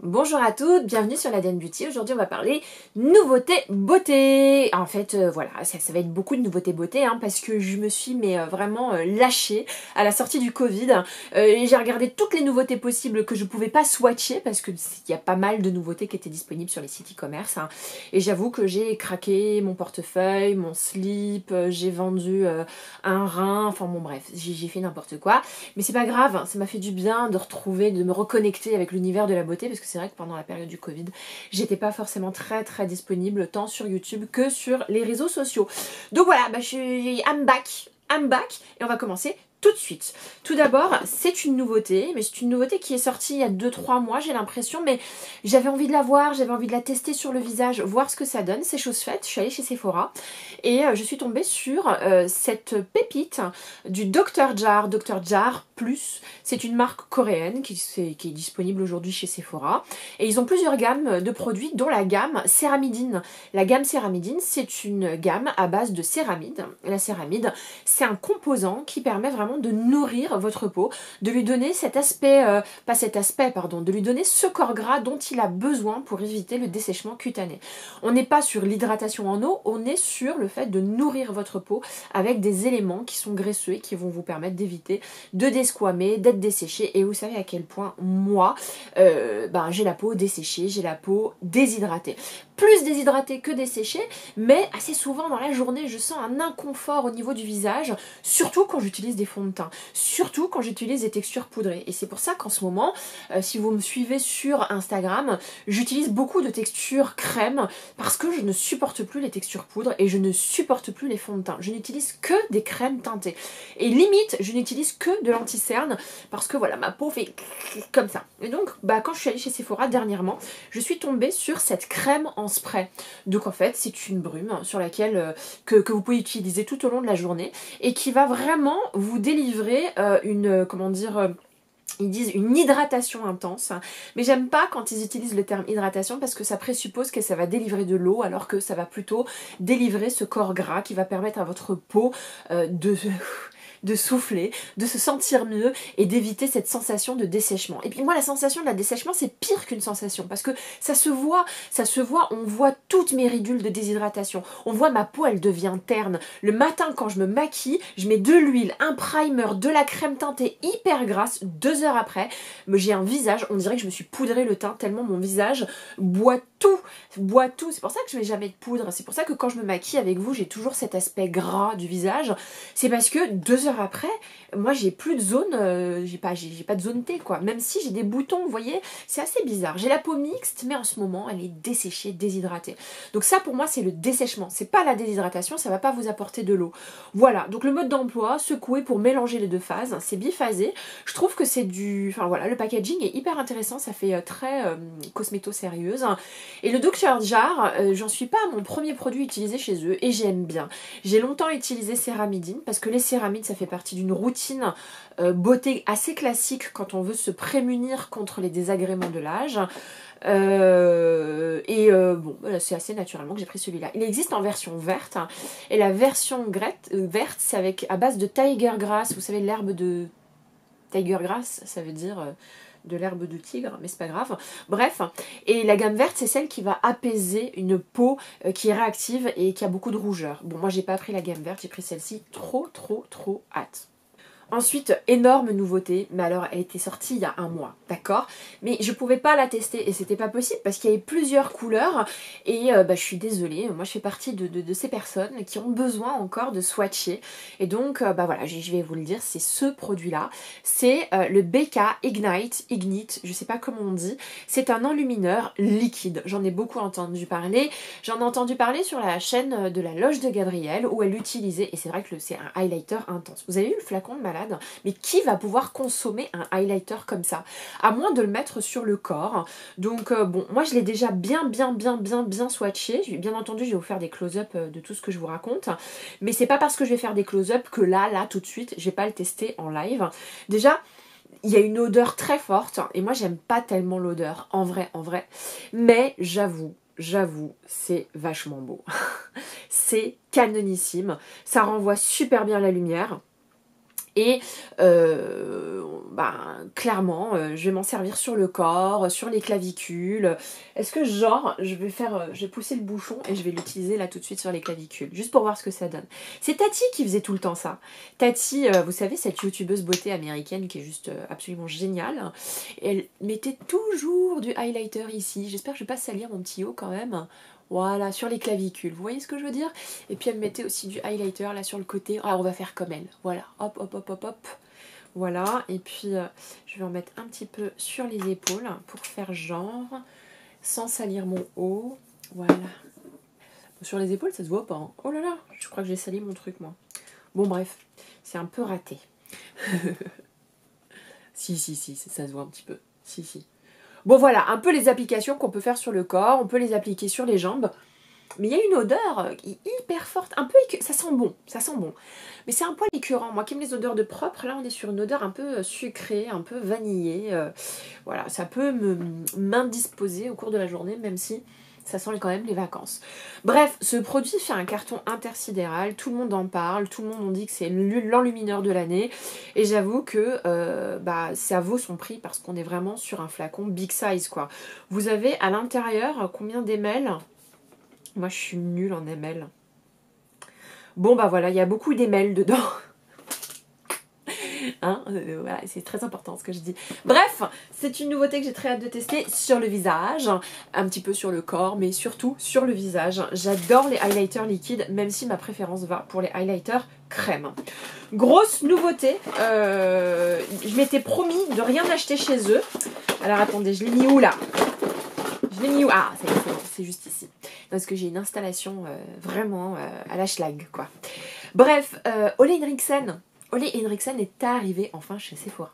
Bonjour à toutes, bienvenue sur l'ADN Beauty. Aujourd'hui on va parler nouveautés beauté. En fait voilà, ça va être beaucoup de nouveautés beauté parce que je me suis vraiment lâchée à la sortie du Covid. J'ai regardé toutes les nouveautés possibles que je pouvais pas swatcher parce qu'il y a pas mal de nouveautés qui étaient disponibles sur les sites e-commerce. Et j'avoue que j'ai craqué mon portefeuille, mon slip, j'ai vendu un rein, enfin bon bref, j'ai fait n'importe quoi. Mais c'est pas grave, ça m'a fait du bien de retrouver, de me reconnecter avec l'univers de la beauté parce que c'est vrai que pendant la période du Covid, j'étais pas forcément très disponible tant sur YouTube que sur les réseaux sociaux. Donc voilà, I'm back et on va commencer tout de suite. Tout d'abord, c'est une nouveauté, mais c'est une nouveauté qui est sortie il y a 2-3 mois, j'ai l'impression, mais j'avais envie de la voir, j'avais envie de la tester sur le visage, voir ce que ça donne, c'est chose faite. Je suis allée chez Sephora et je suis tombée sur cette pépite du Dr. Jar Plus. C'est une marque coréenne qui est disponible aujourd'hui chez Sephora et ils ont plusieurs gammes de produits, dont la gamme Céramidine. La gamme Céramidine, c'est une gamme à base de céramide. La céramide, c'est un composant qui permet vraiment de nourrir votre peau, de lui donner cet aspect, de lui donner ce corps gras dont il a besoin pour éviter le dessèchement cutané. On n'est pas sur l'hydratation en eau, on est sur le fait de nourrir votre peau avec des éléments qui sont graisseux et qui vont vous permettre d'éviter de desquamer, d'être desséché. Et vous savez à quel point moi, j'ai la peau desséchée, j'ai la peau déshydratée. Plus déshydratée que desséchée, mais assez souvent dans la journée, je sens un inconfort au niveau du visage, surtout quand j'utilise des fonds de teint, surtout quand j'utilise des textures poudrées. Et c'est pour ça qu'en ce moment, si vous me suivez sur Instagram, j'utilise beaucoup de textures crème parce que je ne supporte plus les textures poudres et je ne supporte plus les fonds de teint. Je n'utilise que des crèmes teintées. Et limite, je n'utilise que de l'anti-cerne parce que voilà, ma peau fait comme ça. Et donc, quand je suis allée chez Sephora dernièrement, je suis tombée sur cette crème en spray. Donc en fait, c'est une brume sur laquelle que vous pouvez utiliser tout au long de la journée et qui va vraiment vous délivrer ils disent une hydratation intense, mais j'aime pas quand ils utilisent le terme hydratation parce que ça présuppose que ça va délivrer de l'eau alors que ça va plutôt délivrer ce corps gras qui va permettre à votre peau de souffler, de se sentir mieux et d'éviter cette sensation de dessèchement. Et puis moi, la sensation de la dessèchement, c'est pire qu'une sensation parce que ça se voit, on voit toutes mes ridules de déshydratation. On voit ma peau, elle devient terne. Le matin, quand je me maquille, je mets de l'huile, un primer, de la crème teintée hyper grasse. 2 heures après, j'ai un visage, on dirait que je me suis poudré le teint tellement mon visage boit tout. C'est pour ça que je mets jamais de poudre. C'est pour ça que quand je me maquille avec vous, j'ai toujours cet aspect gras du visage. C'est parce que 2 heures après, moi j'ai plus de zone, j'ai pas de zone T quoi. Même si j'ai des boutons, vous voyez, c'est assez bizarre. J'ai la peau mixte, mais en ce moment elle est desséchée, déshydratée. Donc ça pour moi c'est le dessèchement. C'est pas la déshydratation, ça va pas vous apporter de l'eau. Voilà, donc le mode d'emploi, secouer pour mélanger les deux phases, c'est biphasé. Je trouve que c'est le packaging est hyper intéressant, ça fait très cosméto sérieuse. Et le Dr. Jar, j'en suis pas à mon premier produit utilisé chez eux et j'aime bien. J'ai longtemps utilisé Céramidine parce que les céramides ça fait partie d'une routine beauté assez classique quand on veut se prémunir contre les désagréments de l'âge. C'est assez naturellement que j'ai pris celui-là. Il existe en version verte et la version verte c'est à base de tiger grass. Vous savez, l'herbe de tiger grass, ça veut dire de l'herbe de tigre, mais c'est pas grave. Bref, et la gamme verte, c'est celle qui va apaiser une peau qui est réactive et qui a beaucoup de rougeur. Bon, moi j'ai pas pris la gamme verte, j'ai pris celle-ci. Trop hâte. Ensuite, énorme nouveauté, mais alors elle était sortie il y a 1 mois, d'accord? Mais je pouvais pas la tester et c'était pas possible parce qu'il y avait plusieurs couleurs et je suis désolée, moi je fais partie de ces personnes qui ont besoin encore de swatcher et donc je vais vous le dire, c'est ce produit-là, c'est le BK Ignite, je sais pas comment on dit, c'est un enlumineur liquide, j'en ai beaucoup entendu parler, sur la chaîne de la Loge de Gabrielle où elle l'utilisait et c'est vrai que c'est un highlighter intense. Vous avez vu le flacon de malade? Mais qui va pouvoir consommer un highlighter comme ça? À moins de le mettre sur le corps. Donc moi je l'ai déjà bien swatché. Bien entendu, je vais vous faire des close-up de tout ce que je vous raconte. Mais c'est pas parce que je vais faire des close-up que là, tout de suite, je vais pas le tester en live. Déjà, il y a une odeur très forte. Et moi, j'aime pas tellement l'odeur. En vrai. Mais j'avoue, c'est vachement beau. C'est canonissime. Ça renvoie super bien la lumière. Et clairement, je vais m'en servir sur le corps, sur les clavicules. Est-ce que genre, je vais pousser le bouchon et je vais l'utiliser là tout de suite sur les clavicules, juste pour voir ce que ça donne. C'est Tati qui faisait tout le temps ça. Tati, vous savez, cette youtubeuse beauté américaine qui est juste absolument géniale. Elle mettait toujours du highlighter ici. J'espère que je vais pas salir mon petit haut quand même. Voilà, sur les clavicules, vous voyez ce que je veux dire? Et puis elle mettait aussi du highlighter là sur le côté. Alors on va faire comme elle, voilà, hop, hop, hop, hop, hop. Voilà, et puis je vais en mettre un petit peu sur les épaules pour faire genre, sans salir mon haut. Voilà. Sur les épaules, ça se voit pas. Hein. Oh là là, je crois que j'ai sali mon truc moi. Bon bref, c'est un peu raté. Si, ça se voit un petit peu. Si. Bon voilà, un peu les applications qu'on peut faire sur le corps, on peut les appliquer sur les jambes. Mais il y a une odeur hyper forte, un peu ça sent bon. Mais c'est un poil écœurant. Moi qui aime les odeurs de propre, là on est sur une odeur un peu sucrée, un peu vanillée. Voilà, ça peut m'indisposer au cours de la journée, même si ça sent quand même les vacances. Bref, ce produit fait un carton intersidéral, tout le monde en parle, tout le monde en dit que c'est l'enlumineur de l'année. Et j'avoue que ça vaut son prix parce qu'on est vraiment sur un flacon big size quoi. Vous avez à l'intérieur combien d'ml? Moi, je suis nulle en ml. Bon, bah voilà, il y a beaucoup d'ml dedans. Hein, voilà, c'est très important ce que je dis. Bref, c'est une nouveauté que j'ai très hâte de tester sur le visage, un petit peu sur le corps, mais surtout sur le visage. J'adore les highlighters liquides, même si ma préférence va pour les highlighters crème. Grosse nouveauté, je m'étais promis de rien acheter chez eux. Alors attendez, je l'ai mis où là? Je l'ai mis où? Ah, ça y est, c'est juste ici. Parce que j'ai une installation vraiment à la schlag, quoi. Bref, Ole Henriksen. Ole Henriksen est arrivé enfin chez Sephora.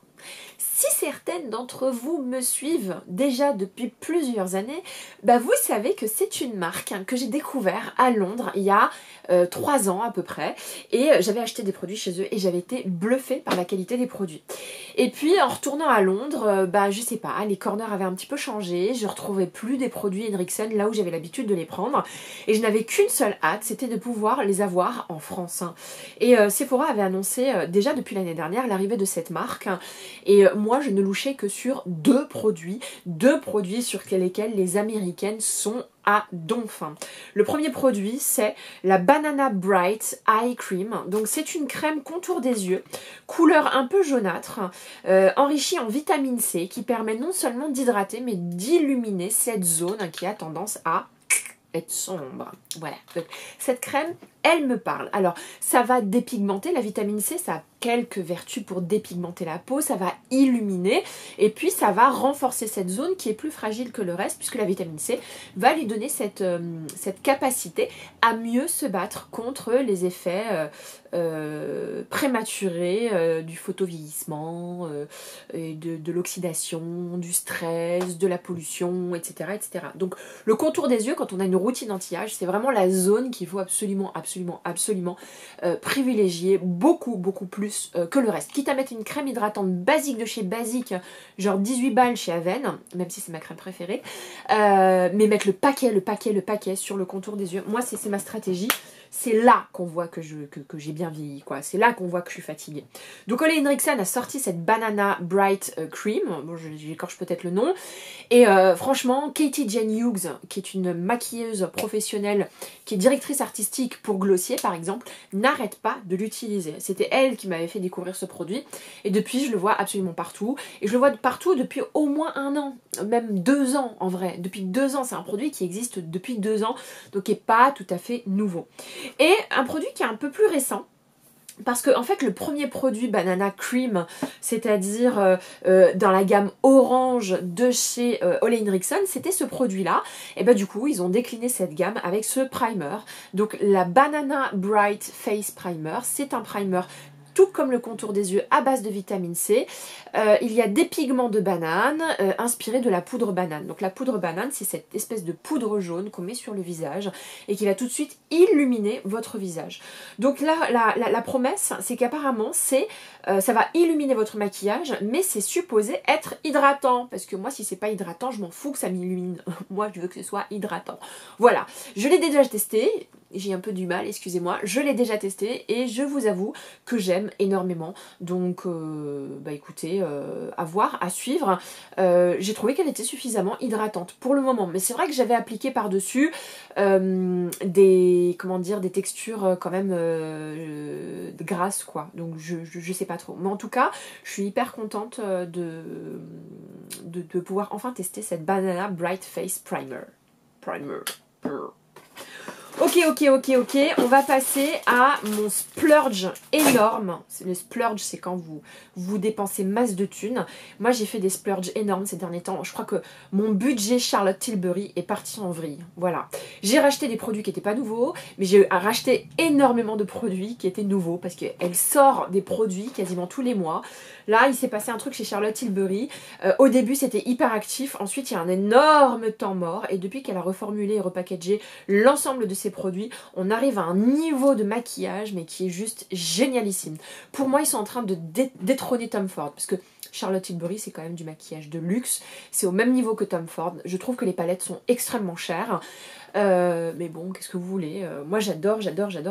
Si certaines d'entre vous me suivent déjà depuis plusieurs années, bah vous savez que c'est une marque que j'ai découvert à Londres il y a 3 ans à peu près. Et j'avais acheté des produits chez eux et j'avais été bluffée par la qualité des produits. Et puis en retournant à Londres, je sais pas, les corners avaient un petit peu changé. Je retrouvais plus des produits Henriksen là où j'avais l'habitude de les prendre. Et je n'avais qu'une seule hâte, c'était de pouvoir les avoir en France. Et Sephora avait annoncé déjà depuis l'année dernière l'arrivée de cette marque. Et moi, je ne louchais que sur deux produits sur lesquels les Américaines sont à donf. Le premier produit, c'est la Banana Bright Eye Cream. Donc c'est une crème contour des yeux, couleur un peu jaunâtre, enrichie en vitamine C, qui permet non seulement d'hydrater, mais d'illuminer cette zone qui a tendance à être sombre. Voilà. Donc, cette crème, elle me parle. Alors, ça va dépigmenter. La vitamine C, ça a quelques vertus pour dépigmenter la peau. Ça va illuminer. Et puis, ça va renforcer cette zone qui est plus fragile que le reste, puisque la vitamine C va lui donner cette capacité à mieux se battre contre les effets prématurés du photovieillissement, et de l'oxydation, du stress, de la pollution, etc., etc. Donc, le contour des yeux, quand on a une routine anti-âge, c'est vraiment la zone qu'il faut absolument privilégier, beaucoup plus que le reste. Quitte à mettre une crème hydratante basique de chez Basique, genre 18 balles chez Aven, même si c'est ma crème préférée, mais mettre le paquet sur le contour des yeux. Moi, c'est ma stratégie. C'est là qu'on voit que j'ai bien vieilli, quoi. C'est là qu'on voit que je suis fatiguée. Donc Ole Henriksen a sorti cette Banana Bright Cream. Bon, j'écorche peut-être le nom. Et franchement, Katie Jane Hughes, qui est une maquilleuse professionnelle, qui est directrice artistique pour Glossier, par exemple, n'arrête pas de l'utiliser. C'était elle qui m'avait fait découvrir ce produit. Et depuis, je le vois absolument partout. Et je le vois partout depuis au moins 1 an, même 2 ans en vrai. Depuis 2 ans, c'est un produit qui existe depuis 2 ans, donc qui n'est pas tout à fait nouveau. Et un produit qui est un peu plus récent, parce que en fait le premier produit Banana Cream, c'est-à-dire dans la gamme orange de chez Ole Henriksen, c'était ce produit-là. Et du coup ils ont décliné cette gamme avec ce primer. Donc la Banana Bright Face Primer, c'est un primer tout comme le contour des yeux à base de vitamine C. Il y a des pigments de banane inspirés de la poudre banane. Donc la poudre banane, c'est cette espèce de poudre jaune qu'on met sur le visage et qui va tout de suite illuminer votre visage. Donc là, la promesse, c'est qu'apparemment, ça va illuminer votre maquillage, mais c'est supposé être hydratant. Parce que moi, si c'est pas hydratant, je m'en fous que ça m'illumine. Moi, je veux que ce soit hydratant. Voilà, je l'ai déjà testé. j'ai un peu du mal, excusez-moi. Je l'ai déjà testé et je vous avoue que j'aime énormément. Donc, bah écoutez, à voir, à suivre. J'ai trouvé qu'elle était suffisamment hydratante pour le moment. Mais c'est vrai que j'avais appliqué par-dessus comment dire, des textures quand même grasses, quoi. Donc, je sais pas trop. Mais en tout cas, je suis hyper contente de pouvoir enfin tester cette Banana Bright Face Primer. Ok, on va passer à mon splurge énorme. Le splurge, c'est quand vous dépensez masse de thunes. Moi, j'ai fait des splurges énormes ces derniers temps. Je crois que mon budget Charlotte Tilbury est parti en vrille. Voilà. J'ai racheté des produits qui n'étaient pas nouveaux, mais j'ai racheté énormément de produits qui étaient nouveaux parce qu'elle sort des produits quasiment tous les mois. Là, il s'est passé un truc chez Charlotte Tilbury. Au début, c'était hyper actif. Ensuite, il y a un énorme temps mort. Et depuis qu'elle a reformulé et repackagé l'ensemble de ses produits, on arrive à un niveau de maquillage, mais qui est juste génialissime. Pour moi, ils sont en train de détrôner Tom Ford. Parce que Charlotte Tilbury, c'est quand même du maquillage de luxe. C'est au même niveau que Tom Ford. Je trouve que les palettes sont extrêmement chères. Mais bon, qu'est-ce que vous voulez, moi j'adore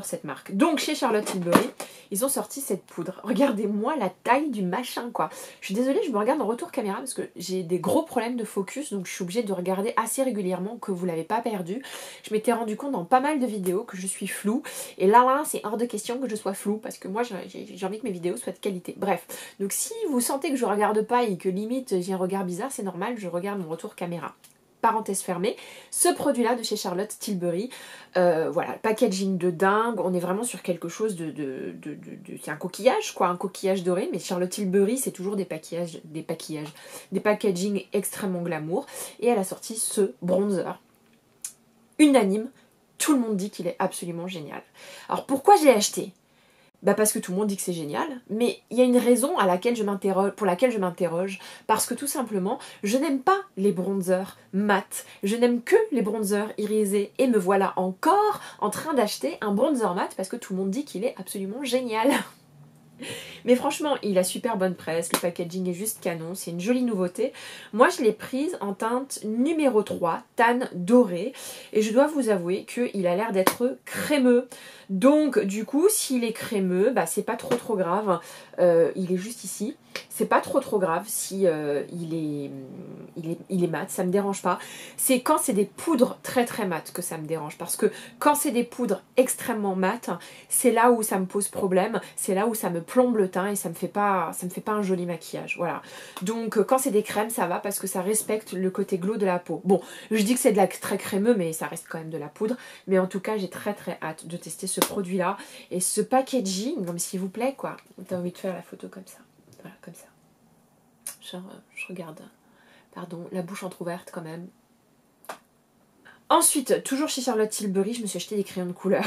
cette marque. Donc chez Charlotte Tilbury, ils ont sorti cette poudre. Regardez-moi la taille du machin, quoi. Je suis désolée, je me regarde en retour caméra parce que j'ai des gros problèmes de focus, donc je suis obligée de regarder assez régulièrement que vous l'avez pas perdu. Je m'étais rendu compte dans pas mal de vidéos que je suis floue, et là c'est hors de question que je sois floue parce que moi j'ai envie que mes vidéos soient de qualité. Bref, donc si vous sentez que je regarde pas et que limite j'ai un regard bizarre, c'est normal, je regarde mon retour caméra. Parenthèse fermée, ce produit là de chez Charlotte Tilbury, voilà, packaging de dingue, on est vraiment sur quelque chose c'est un coquillage, quoi, un coquillage doré, mais Charlotte Tilbury c'est toujours des packaging extrêmement glamour, et elle a sorti ce bronzer unanime, tout le monde dit qu'il est absolument génial. Alors pourquoi j'ai acheté ? Bah parce que tout le monde dit que c'est génial, mais il y a une raison pour laquelle je m'interroge, parce que tout simplement, je n'aime pas les bronzers mat, je n'aime que les bronzers irisés, et me voilà encore en train d'acheter un bronzer mat parce que tout le monde dit qu'il est absolument génial. Mais franchement, il a super bonne presse, le packaging est juste canon, c'est une jolie nouveauté. Moi, je l'ai prise en teinte numéro 3, tan doré, et je dois vous avouer qu'il a l'air d'être crémeux. Donc, du coup, s'il est crémeux, bah, c'est pas trop grave. Il est juste ici. C'est pas trop grave si il est mat, ça me dérange pas. C'est quand c'est des poudres très mat que ça me dérange, parce que quand c'est des poudres extrêmement mat, c'est là où ça me pose problème, c'est là où ça me plombe le teint et ça me fait pas un joli maquillage, voilà. Donc quand c'est des crèmes, ça va parce que ça respecte le côté glow de la peau. Bon, je dis que c'est très crémeux, mais ça reste quand même de la poudre. Mais en tout cas, j'ai très hâte de tester ce produit-là et ce packaging, comme s'il vous plaît, quoi. T'as envie de faire la photo comme ça, voilà, comme ça. Genre, je regarde, pardon, la bouche entrouverte quand même. Ensuite, toujours chez Charlotte Tilbury, je me suis acheté des crayons de couleur.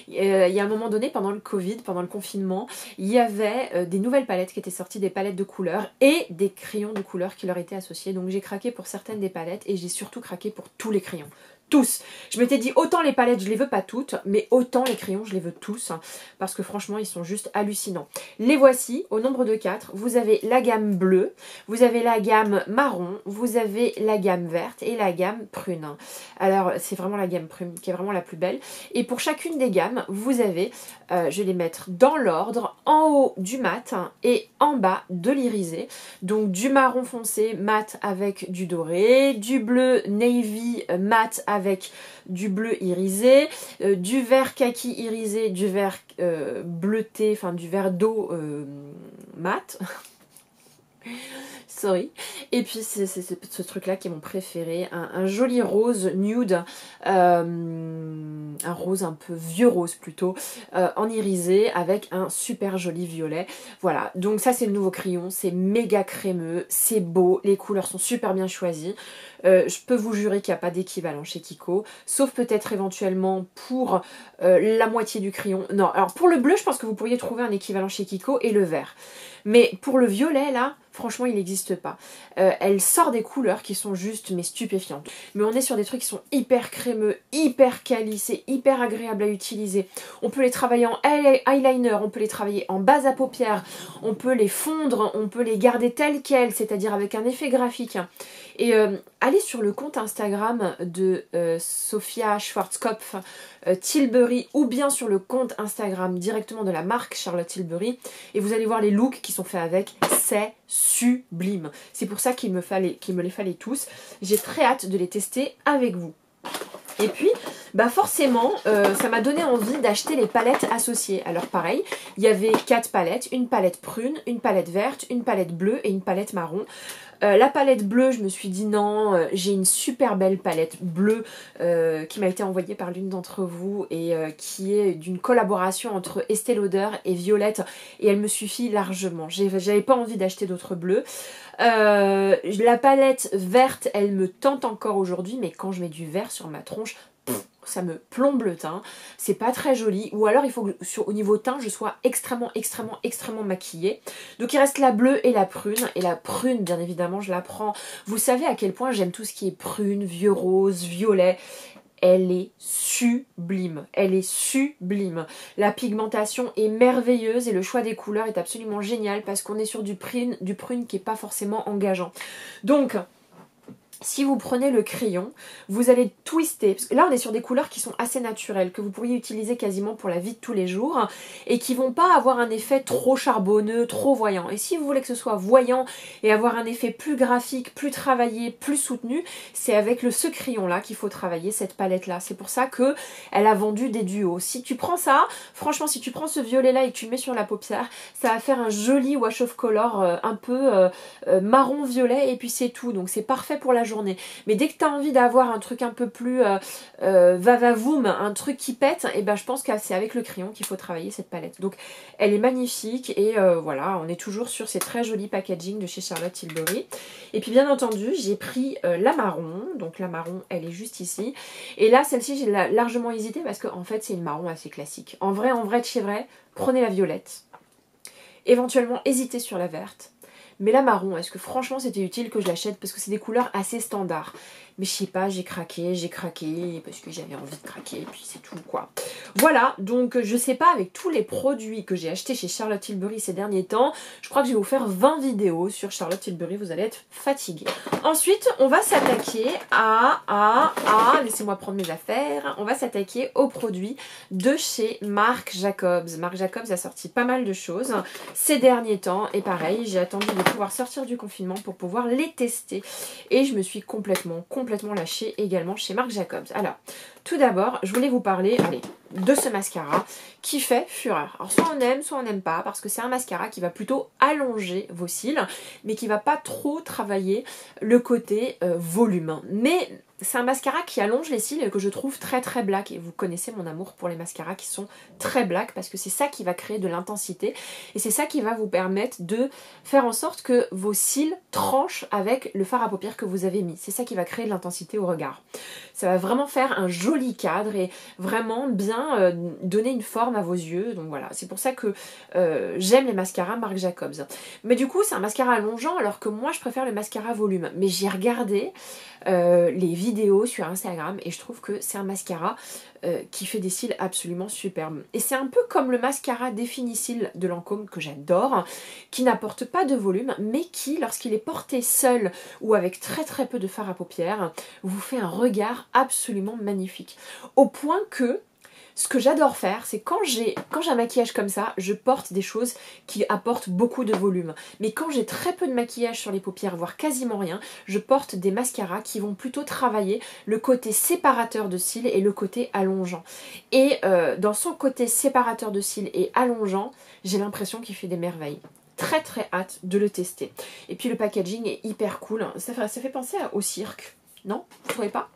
Il y a un moment donné, pendant le Covid, pendant le confinement, il y avait des nouvelles palettes qui étaient sorties, des palettes de couleurs et des crayons de couleur qui leur étaient associés. Donc j'ai craqué pour certaines des palettes et j'ai surtout craqué pour tous les crayons. Tous. Je m'étais dit autant les palettes je les veux pas toutes, mais autant les crayons je les veux tous, parce que franchement ils sont juste hallucinants. Les voici au nombre de 4. Vous avez la gamme bleue, vous avez la gamme marron, vous avez la gamme verte et la gamme prune. Alors c'est vraiment la gamme prune qui est vraiment la plus belle. Et pour chacune des gammes, vous avez, je vais les mettre dans l'ordre, en haut du mat et en bas de l'irisé. Donc du marron foncé mat avec du doré, du bleu navy mat avec du bleu irisé, du vert kaki irisé, du vert bleuté, enfin du vert d'eau mat. Sorry. Et puis c'est ce truc là qui est mon préféré, un joli rose nude, un rose un peu vieux rose plutôt, en irisé avec un super joli violet. Voilà, donc ça c'est le nouveau crayon, c'est méga crémeux, c'est beau, les couleurs sont super bien choisies. Je peux vous jurer qu'il n'y a pas d'équivalent chez Kiko, sauf peut-être éventuellement pour la moitié du crayon. Non, alors pour le bleu, je pense que vous pourriez trouver un équivalent chez Kiko et le vert. Mais pour le violet, là, franchement, il n'existe pas. Elle sort des couleurs qui sont juste, mais stupéfiantes. Mais on est sur des trucs qui sont hyper crémeux, hyper quali, c'est hyper agréable à utiliser. On peut les travailler en eyeliner, on peut les travailler en base à paupières, on peut les fondre, on peut les garder telles quelles, c'est-à-dire avec un effet graphique. Et allez sur le compte Instagram de Sophia Schwarzkopf Tilbury ou bien sur le compte Instagram directement de la marque Charlotte Tilbury et vous allez voir les looks qui sont faits avec, c'est sublime. C'est pour ça qu'il me les fallait tous. J'ai très hâte de les tester avec vous. Et puis, bah forcément, ça m'a donné envie d'acheter les palettes associées. Alors pareil, il y avait 4 palettes, une palette prune, une palette verte, une palette bleue et une palette marron. La palette bleue, je me suis dit non, j'ai une super belle palette bleue qui m'a été envoyée par l'une d'entre vous et qui est d'une collaboration entre Estée Lauder et Violette et elle me suffit largement. J'avais pas envie d'acheter d'autres bleus. La palette verte, elle me tente encore aujourd'hui, mais quand je mets du vert sur ma tronche, ça me plombe le teint, c'est pas très joli, ou alors il faut que au niveau teint je sois extrêmement maquillée. Donc il reste la bleue et la prune bien évidemment je la prends, vous savez à quel point j'aime tout ce qui est prune, vieux rose, violet, elle est sublime, elle est sublime. La pigmentation est merveilleuse et le choix des couleurs est absolument génial parce qu'on est sur du prune qui est pas forcément engageant. Donc si vous prenez le crayon, vous allez twister, parce que là on est sur des couleurs qui sont assez naturelles, que vous pourriez utiliser quasiment pour la vie de tous les jours, et qui vont pas avoir un effet trop charbonneux, trop voyant. Et si vous voulez que ce soit voyant et avoir un effet plus graphique, plus travaillé, plus soutenu, c'est avec ce crayon là qu'il faut travailler, cette palette là. C'est pour ça que elle a vendu des duos. Si tu prends ça, franchement si tu prends ce violet là et que tu le mets sur la paupière, ça va faire un joli wash of color un peu marron violet et puis c'est tout. Donc c'est parfait pour la journée. Mais dès que tu as envie d'avoir un truc un peu plus va-va-voum, un truc qui pète, et ben je pense que c'est avec le crayon qu'il faut travailler cette palette. Donc elle est magnifique et voilà, on est toujours sur ces très jolis packaging de chez Charlotte Tilbury. Et puis bien entendu, j'ai pris la marron. Donc la marron, elle est juste ici. Et là, celle-ci, j'ai largement hésité parce qu'en fait, c'est une marron assez classique. En vrai, de chez vrai, prenez la violette. Éventuellement, hésitez sur la verte. Mais la marron, est-ce que franchement c'était utile que je l'achète parce que c'est des couleurs assez standards. Mais je sais pas, j'ai craqué parce que j'avais envie de craquer et puis c'est tout quoi. Voilà, donc je sais pas, avec tous les produits que j'ai achetés chez Charlotte Tilbury ces derniers temps, je crois que je vais vous faire 20 vidéos sur Charlotte Tilbury, vous allez être fatigués. Ensuite, on va s'attaquer laissez-moi prendre mes affaires, on va s'attaquer aux produits de chez Marc Jacobs. Marc Jacobs a sorti pas mal de choses ces derniers temps et pareil, j'ai attendu de pouvoir sortir du confinement pour pouvoir les tester et je me suis complètement lâchée également chez Marc Jacobs. Alors, tout d'abord, je voulais vous parler de ce mascara qui fait fureur. Alors, soit on n'aime pas, parce que c'est un mascara qui va plutôt allonger vos cils, mais qui va pas trop travailler le côté volume. Mais c'est un mascara qui allonge les cils et que je trouve très black. Et vous connaissez mon amour pour les mascaras qui sont très black, parce que c'est ça qui va créer de l'intensité et c'est ça qui va vous permettre de faire en sorte que vos cils tranchent avec le fard à paupières que vous avez mis. C'est ça qui va créer de l'intensité au regard. Ça va vraiment faire un joli cadre et vraiment bien donner une forme à vos yeux. Donc voilà, c'est pour ça que j'aime les mascaras Marc Jacobs. Mais du coup, c'est un mascara allongeant alors que moi, je préfère le mascara volume. Mais j'ai regardé les vidéos sur Instagram et je trouve que c'est un mascara qui fait des cils absolument superbes. Et c'est un peu comme le mascara Définicil de Lancôme que j'adore, qui n'apporte pas de volume, mais qui, lorsqu'il est porté seul ou avec très peu de fard à paupières, vous fait un regard absolument magnifique. Au point que ce que j'adore faire, c'est quand j'ai un maquillage comme ça, je porte des choses qui apportent beaucoup de volume. Mais quand j'ai très peu de maquillage sur les paupières, voire quasiment rien, je porte des mascaras qui vont plutôt travailler le côté séparateur de cils et le côté allongeant. Et dans son côté séparateur de cils et allongeant, j'ai l'impression qu'il fait des merveilles. Très hâte de le tester. Et puis le packaging est hyper cool. Ça fait penser au cirque. Non? Vous trouvez pas?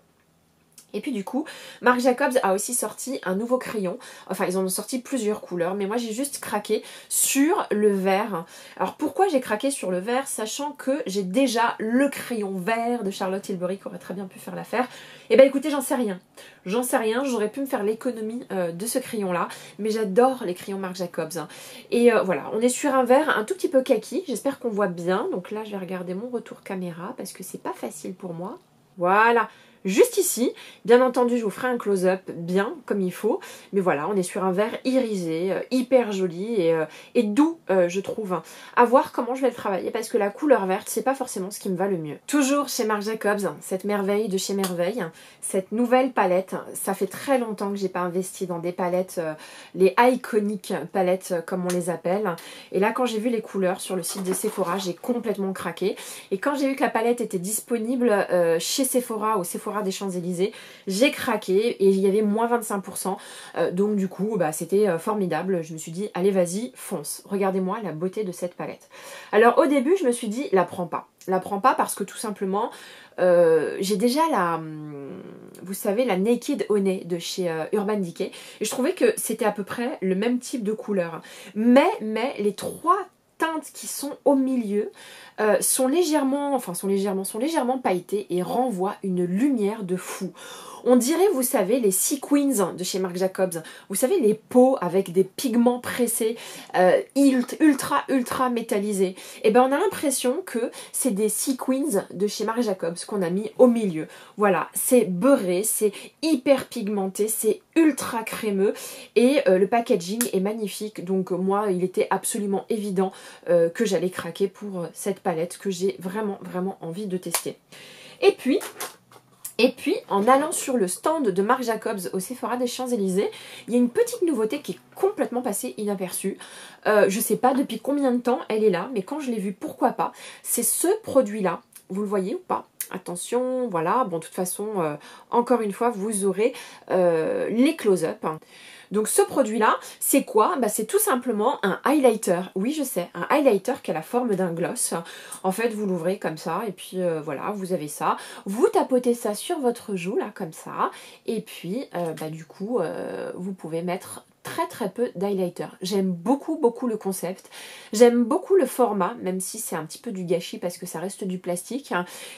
Et puis du coup, Marc Jacobs a aussi sorti un nouveau crayon. Enfin, ils en ont sorti plusieurs couleurs, mais moi j'ai juste craqué sur le vert. Alors pourquoi j'ai craqué sur le vert, sachant que j'ai déjà le crayon vert de Charlotte Tilbury qui aurait très bien pu faire l'affaire? Eh ben écoutez, j'en sais rien. J'aurais pu me faire l'économie de ce crayon-là, mais j'adore les crayons Marc Jacobs. Et voilà, on est sur un vert un tout petit peu kaki, j'espère qu'on voit bien. Donc là, je vais regarder mon retour caméra parce que c'est pas facile pour moi. Voilà. juste ici. Bien entendu, je vous ferai un close-up bien comme il faut. Mais voilà, on est sur un vert irisé, hyper joli et doux, je trouve. À voir comment je vais le travailler parce que la couleur verte, c'est pas forcément ce qui me va le mieux. Toujours chez Marc Jacobs, cette merveille de chez Merveille, cette nouvelle palette. Ça fait très longtemps que j'ai pas investi dans des palettes, les iconiques palettes comme on les appelle. Et là, quand j'ai vu les couleurs sur le site de Sephora, j'ai complètement craqué. Et quand j'ai vu que la palette était disponible chez Sephora, au Sephora des Champs-Élysées, j'ai craqué et il y avait moins 25%. Donc du coup, bah, c'était formidable. Je me suis dit, allez vas-y, fonce. Regardez-moi la beauté de cette palette. Alors au début, je me suis dit, la prends pas. La prends pas parce que tout simplement, j'ai déjà la, vous savez, la Naked Honey de chez Urban Decay. Et je trouvais que c'était à peu près le même type de couleur. Mais les trois teintes qui sont au milieu sont légèrement pailletées et renvoient une lumière de fou. On dirait, vous savez, les Sequins de chez Marc Jacobs. Vous savez, les peaux avec des pigments pressés, ultra métallisés. Et ben on a l'impression que c'est des Sequins de chez Marc Jacobs qu'on a mis au milieu. Voilà, c'est beurré, c'est hyper pigmenté, c'est ultra crémeux et le packaging est magnifique. Donc moi, il était absolument évident que j'allais craquer pour cette palette que j'ai vraiment envie de tester. Et puis, en allant sur le stand de Marc Jacobs au Sephora des Champs-Élysées, il y a une petite nouveauté qui est complètement passée inaperçue. Je sais pas depuis combien de temps elle est là, mais quand je l'ai vue, pourquoi pas. C'est ce produit-là. Vous le voyez ou pas? Attention, voilà. Bon, de toute façon, encore une fois, vous aurez les close-up. Donc ce produit-là, c'est quoi? Bah, c'est tout simplement un highlighter. Oui, je sais, un highlighter qui a la forme d'un gloss. En fait, vous l'ouvrez comme ça et puis voilà, vous avez ça. Vous tapotez ça sur votre joue, là, comme ça. Et puis, bah, du coup, vous pouvez mettre très peu d'highlighter. J'aime beaucoup le concept. J'aime beaucoup le format, même si c'est un petit peu du gâchis parce que ça reste du plastique.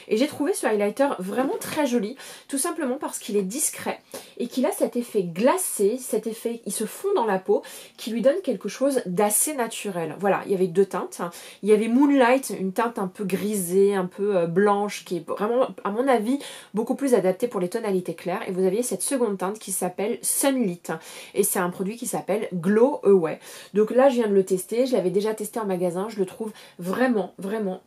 Et j'ai trouvé ce highlighter vraiment très joli, tout simplement parce qu'il est discret et qu'il a cet effet glacé, cet effet, il se fond dans la peau, qui lui donne quelque chose d'assez naturel. Voilà, il y avait deux teintes. Il y avait Moonlight, une teinte un peu grisée, un peu blanche, qui est vraiment, à mon avis, beaucoup plus adaptée pour les tonalités claires. Et vous aviez cette seconde teinte qui s'appelle Sunlit. Et c'est un produit qui s'appelle Glow Away. Donc là, je viens de le tester. Je l'avais déjà testé en magasin. Je le trouve vraiment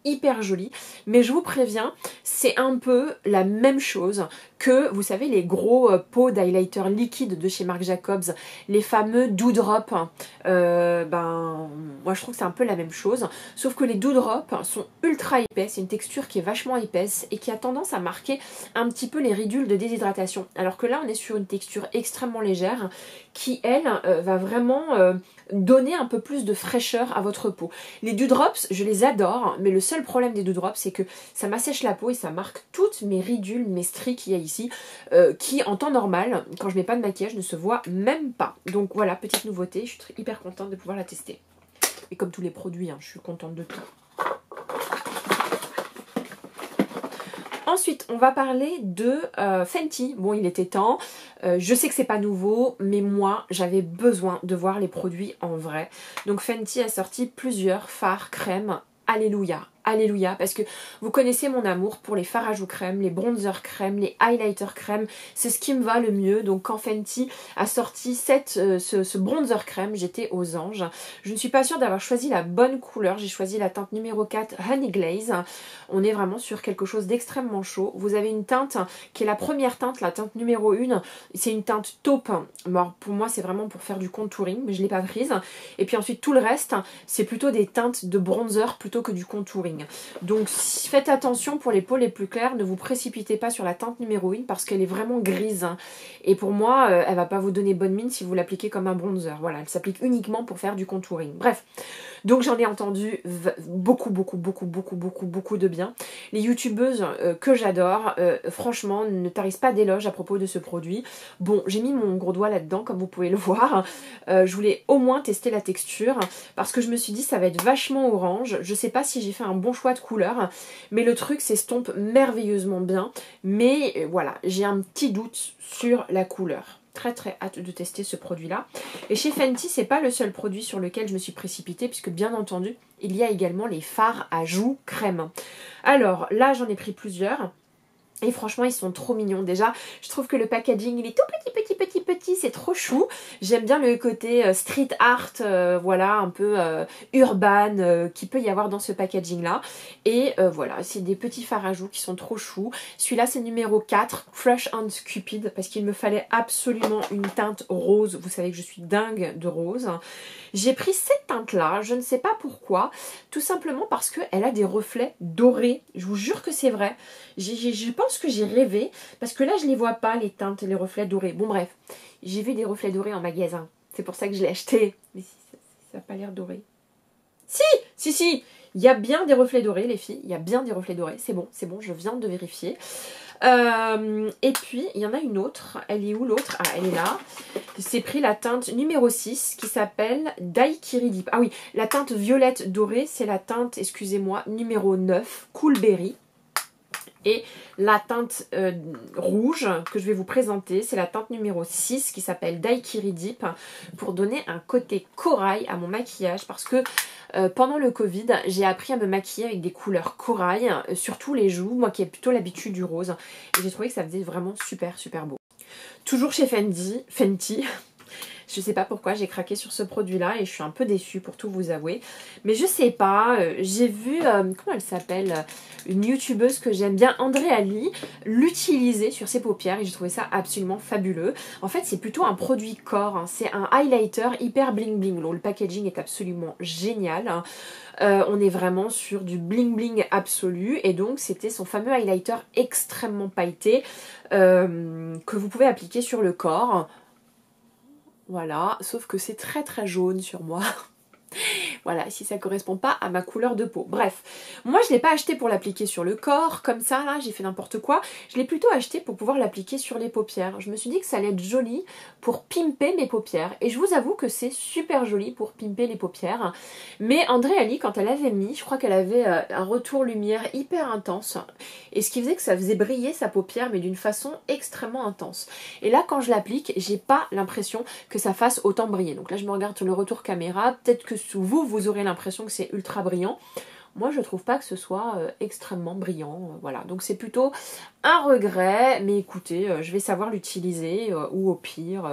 hyper joli. Mais je vous préviens, c'est un peu la même chose que, vous savez, les gros pots d'highlighter liquide de chez Marc Jacobs, les fameux Doudrop. Ben, moi, je trouve que c'est un peu la même chose. Sauf que les Doudrop sont ultra épais. C'est une texture qui est vachement épaisse et qui a tendance à marquer un petit peu les ridules de déshydratation. Alors que là, on est sur une texture extrêmement légère qui, elle, va vraiment donner un peu plus de fraîcheur à votre peau. Les Dewdrops, je les adore, mais le seul problème des Dewdrops, c'est que ça m'assèche la peau et ça marque toutes mes ridules, mes stries qu'il y a ici, qui en temps normal, quand je mets pas de maquillage, ne se voient même pas. Donc voilà, petite nouveauté, je suis hyper contente de pouvoir la tester. Et comme tous les produits, hein, je suis contente de tout. Ensuite, on va parler de Fenty. Bon, il était temps. Je sais que c'est pas nouveau, mais moi, j'avais besoin de voir les produits en vrai. Donc Fenty a sorti plusieurs fards crème. Alléluia. Alléluia, parce que vous connaissez mon amour pour les fards à joues crème, les bronzers crème, les highlighters crème, c'est ce qui me va le mieux. Donc quand Fenty a sorti ce bronzer crème, j'étais aux anges. Je ne suis pas sûre d'avoir choisi la bonne couleur, j'ai choisi la teinte numéro 4 Honey Glaze. On est vraiment sur quelque chose d'extrêmement chaud. Vous avez une teinte qui est la première teinte, la teinte numéro 1, c'est une teinte taupe. Bon, pour moi c'est vraiment pour faire du contouring, mais je ne l'ai pas prise. Et puis ensuite tout le reste, c'est plutôt des teintes de bronzer plutôt que du contouring. Donc faites attention pour les peaux les plus claires, ne vous précipitez pas sur la teinte numéro 1 parce qu'elle est vraiment grise. Et pour moi, elle va pas vous donner bonne mine si vous l'appliquez comme un bronzer. Voilà, elle s'applique uniquement pour faire du contouring. Bref, donc j'en ai entendu beaucoup de bien. Les youtubeuses que j'adore, franchement, ne tarissent pas d'éloges à propos de ce produit. Bon, j'ai mis mon gros doigt là-dedans, comme vous pouvez le voir. Je voulais au moins tester la texture parce que je me suis dit ça va être vachement orange. Je sais pas si j'ai fait un bon choix de couleur, mais le truc s'estompe merveilleusement bien. Mais voilà, j'ai un petit doute sur la couleur. Très hâte de tester ce produit là. Et chez Fenty, c'est pas le seul produit sur lequel je me suis précipitée, puisque bien entendu il y a également les fards à joues crème. Alors là j'en ai pris plusieurs. Et franchement, ils sont trop mignons. Déjà, je trouve que le packaging, il est tout petit, c'est trop chou. J'aime bien le côté street art, voilà, un peu urban, qui peut y avoir dans ce packaging-là. Et voilà, c'est des petits fards à joues qui sont trop choux. Celui-là, c'est numéro 4, Crush on Cupid, parce qu'il me fallait absolument une teinte rose. Vous savez que je suis dingue de rose. J'ai pris cette teinte-là, je ne sais pas pourquoi, tout simplement parce qu'elle a des reflets dorés. Je vous jure que c'est vrai. Je pense que j'ai rêvé, parce que là, je ne les vois pas, les teintes et les reflets dorés. Bon, bref, j'ai vu des reflets dorés en magasin. C'est pour ça que je l'ai acheté. Mais ça n'a pas l'air doré. Si, il y a bien des reflets dorés, les filles. Il y a bien des reflets dorés. C'est bon, je viens de vérifier. Et puis, il y en a une autre. Elle est où l'autre? Ah, elle est là. C'est pris la teinte numéro 6 qui s'appelle Daiquiri Deep. Ah oui, la teinte violette dorée, c'est la teinte, excusez-moi, numéro 9, Cool Berry. Et la teinte rouge que je vais vous présenter, c'est la teinte numéro 6 qui s'appelle Daiquiri Deep pour donner un côté corail à mon maquillage parce que pendant le Covid, j'ai appris à me maquiller avec des couleurs corail, surtout les joues, moi qui ai plutôt l'habitude du rose. Et j'ai trouvé que ça faisait vraiment super beau. Toujours chez Fenty. Je sais pas pourquoi j'ai craqué sur ce produit-là et je suis un peu déçue pour tout vous avouer. Mais je sais pas, j'ai vu, comment elle s'appelle, une youtubeuse que j'aime bien, André Ali, l'utiliser sur ses paupières et j'ai trouvé ça absolument fabuleux. En fait, c'est plutôt un produit corps, hein. C'est un highlighter hyper bling bling. Le packaging est absolument génial. Hein. On est vraiment sur du bling bling absolu et donc c'était son fameux highlighter extrêmement pailleté que vous pouvez appliquer sur le corps. Voilà, sauf que c'est très jaune sur moi. Voilà, si ça correspond pas à ma couleur de peau. Bref, moi je ne l'ai pas acheté pour l'appliquer sur le corps, comme ça là, j'ai fait n'importe quoi. Je l'ai plutôt acheté pour pouvoir l'appliquer sur les paupières. Je me suis dit que ça allait être joli pour pimper mes paupières. Et je vous avoue que c'est super joli pour pimper les paupières. Mais André Ali, quand elle avait mis, je crois qu'elle avait un retour lumière hyper intense. Et ce qui faisait que ça faisait briller sa paupière, mais d'une façon extrêmement intense. Et là, quand je l'applique, j'ai pas l'impression que ça fasse autant briller. Donc là, je me regarde sur le retour caméra. Peut-être que sous vous aurez l'impression que c'est ultra brillant. Moi, je trouve pas que ce soit extrêmement brillant. Voilà, donc c'est plutôt un regret. Mais écoutez, je vais savoir l'utiliser ou au pire,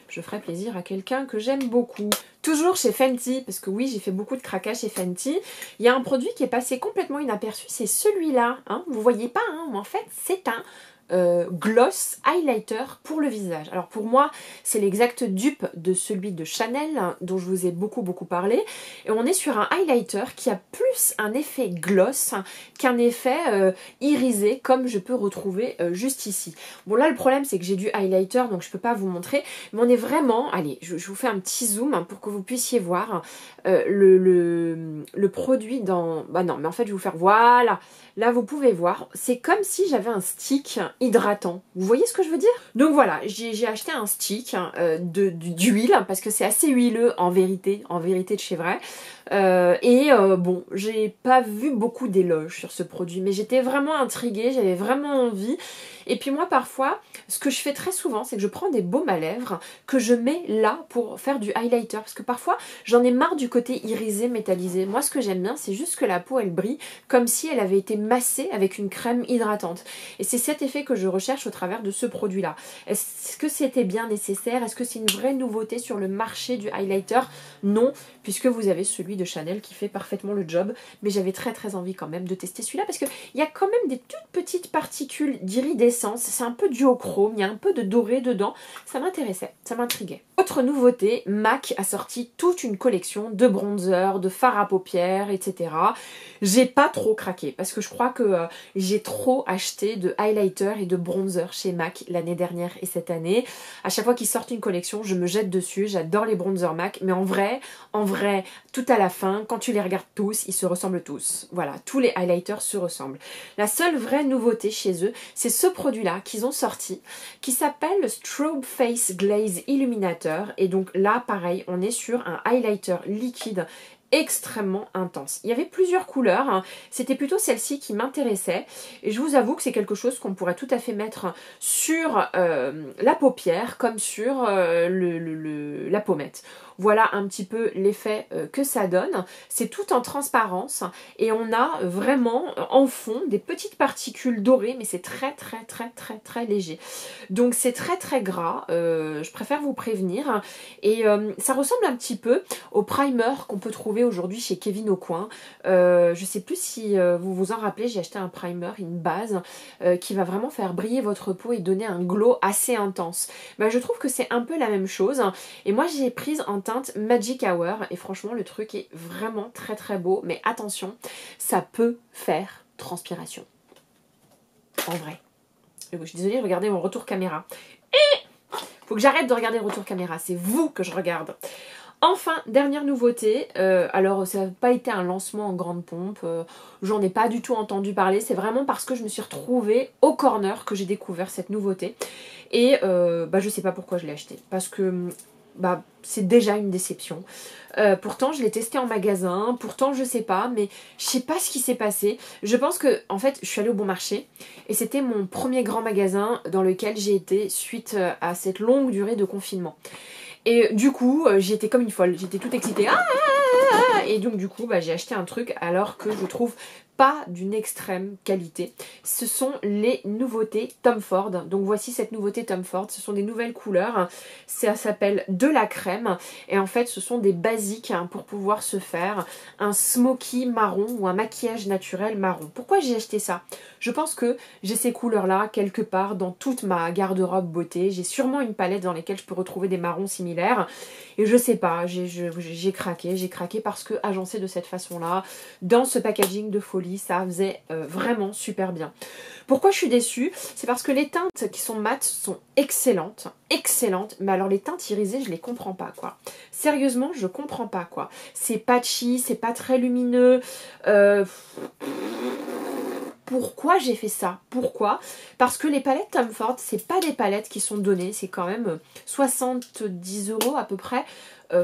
je ferai plaisir à quelqu'un que j'aime beaucoup. Toujours chez Fenty, parce que oui, j'ai fait beaucoup de craquage chez Fenty. Il y a un produit qui est passé complètement inaperçu, c'est celui-là. Hein. Vous voyez pas, hein, mais en fait, c'est un gloss highlighter pour le visage. Alors pour moi, c'est l'exact dupe de celui de Chanel dont je vous ai beaucoup parlé. Et on est sur un highlighter qui a plus un effet gloss qu'un effet irisé comme je peux retrouver juste ici. Bon là le problème c'est que j'ai du highlighter donc je peux pas vous montrer. Mais on est vraiment, allez je vous fais un petit zoom pour que vous puissiez voir le produit dans... Bah non mais en fait je vais vous faire, voilà. Là vous pouvez voir, c'est comme si j'avais un stick hydratant. Vous voyez ce que je veux dire? Donc voilà, j'ai acheté un stick d'huile parce que c'est assez huileux en vérité de chez vrai. Bon, j'ai pas vu beaucoup d'éloges sur ce produit, mais j'étais vraiment intriguée, j'avais vraiment envie. Et puis moi parfois, ce que je fais très souvent, c'est que je prends des baumes à lèvres que je mets là pour faire du highlighter. Parce que parfois, j'en ai marre du côté irisé, métallisé. Moi, ce que j'aime bien, c'est juste que la peau, elle brille comme si elle avait été massée avec une crème hydratante. Et c'est cet effet que je recherche au travers de ce produit-là. Est-ce que c'était bien nécessaire? Est-ce que c'est une vraie nouveauté sur le marché du highlighter? Non, puisque vous avez celui de Chanel qui fait parfaitement le job. Mais j'avais très envie quand même de tester celui-là parce qu'il y a quand même des toutes petites particules d'iridescence. C'est un peu duochrome, il y a un peu de doré dedans. Ça m'intéressait, ça m'intriguait. Autre nouveauté, MAC a sorti toute une collection de bronzers, de fards à paupières, etc. J'ai pas trop craqué parce que je crois que j'ai trop acheté de highlighters et de bronzers chez MAC l'année dernière et cette année. À chaque fois qu'ils sortent une collection, je me jette dessus. J'adore les bronzers MAC, mais en vrai, tout à la fin, quand tu les regardes tous, ils se ressemblent tous. Voilà, tous les highlighters se ressemblent. La seule vraie nouveauté chez eux, c'est ce produit-là qu'ils ont sorti, qui s'appelle le Strobe Face Glaze Illuminator. Et donc là, pareil, on est sur un highlighter liquide extrêmement intense. Il y avait plusieurs couleurs, hein. C'était plutôt celle-ci qui m'intéressait et je vous avoue que c'est quelque chose qu'on pourrait tout à fait mettre sur la paupière comme sur la pommette. Voilà un petit peu l'effet que ça donne. C'est tout en transparence et on a vraiment en fond des petites particules dorées, mais c'est très léger. Donc c'est très gras, je préfère vous prévenir. Et ça ressemble un petit peu au primer qu'on peut trouver aujourd'hui chez Kevin Aucoin. Je sais plus si vous vous en rappelez, j'ai acheté un primer, une base, qui va vraiment faire briller votre peau et donner un glow assez intense. Ben, je trouve que c'est un peu la même chose. Et moi j'ai prise en teinte Magic Hour et franchement le truc est vraiment très beau. Mais attention, ça peut faire transpiration. En vrai. Je suis désolée, regardez mon retour caméra. Faut que j'arrête de regarder le retour caméra, c'est vous que je regarde. Enfin, dernière nouveauté, alors ça n'a pas été un lancement en grande pompe, j'en ai pas du tout entendu parler, c'est vraiment parce que je me suis retrouvée au corner que j'ai découvert cette nouveauté. Et je sais pas pourquoi je l'ai acheté, parce que c'est déjà une déception. Pourtant je l'ai testé en magasin, pourtant je sais pas, mais je sais pas ce qui s'est passé. Je pense que en fait je suis allée au bon marché et c'était mon premier grand magasin dans lequel j'ai été suite à cette longue durée de confinement. Et du coup j'y étais comme une folle, j'étais toute excitée. Et donc du coup j'ai acheté un truc alors que je trouve pas d'une extrême qualité. Ce sont les nouveautés Tom Ford. Donc voici cette nouveauté Tom Ford. Ce sont des nouvelles couleurs. Ça s'appelle de la crème. Et en fait ce sont des basiques pour pouvoir se faire un smoky marron ou un maquillage naturel marron. Pourquoi j'ai acheté ça? Je pense que j'ai ces couleurs là quelque part dans toute ma garde-robe beauté. J'ai sûrement une palette dans laquelle je peux retrouver des marrons similaires. Et je sais pas, j'ai craqué parce que agencé de cette façon là, dans ce packaging de folie, ça faisait vraiment super bien. Pourquoi je suis déçue? C'est parce que les teintes qui sont mates sont excellentes, mais alors les teintes irisées, je les comprends pas quoi. Sérieusement, je comprends pas quoi. C'est patchy, c'est pas très lumineux. Pourquoi j'ai fait ça? Pourquoi? Parce que les palettes Tom Ford, c'est pas des palettes qui sont données, c'est quand même 70 € à peu près.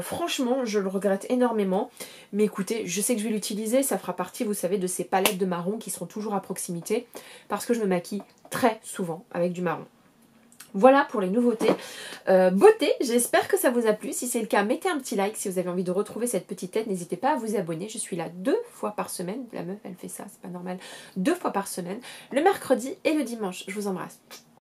Franchement, je le regrette énormément. Mais écoutez, je sais que je vais l'utiliser, ça fera partie, vous savez, de ces palettes de marron qui seront toujours à proximité, parce que je me maquille très souvent avec du marron. Voilà pour les nouveautés beauté, j'espère que ça vous a plu. Si c'est le cas, mettez un petit like. Si vous avez envie de retrouver cette petite tête, n'hésitez pas à vous abonner. Je suis là 2 fois par semaine. La meuf, elle fait ça, c'est pas normal. 2 fois par semaine, le mercredi et le dimanche. Je vous embrasse.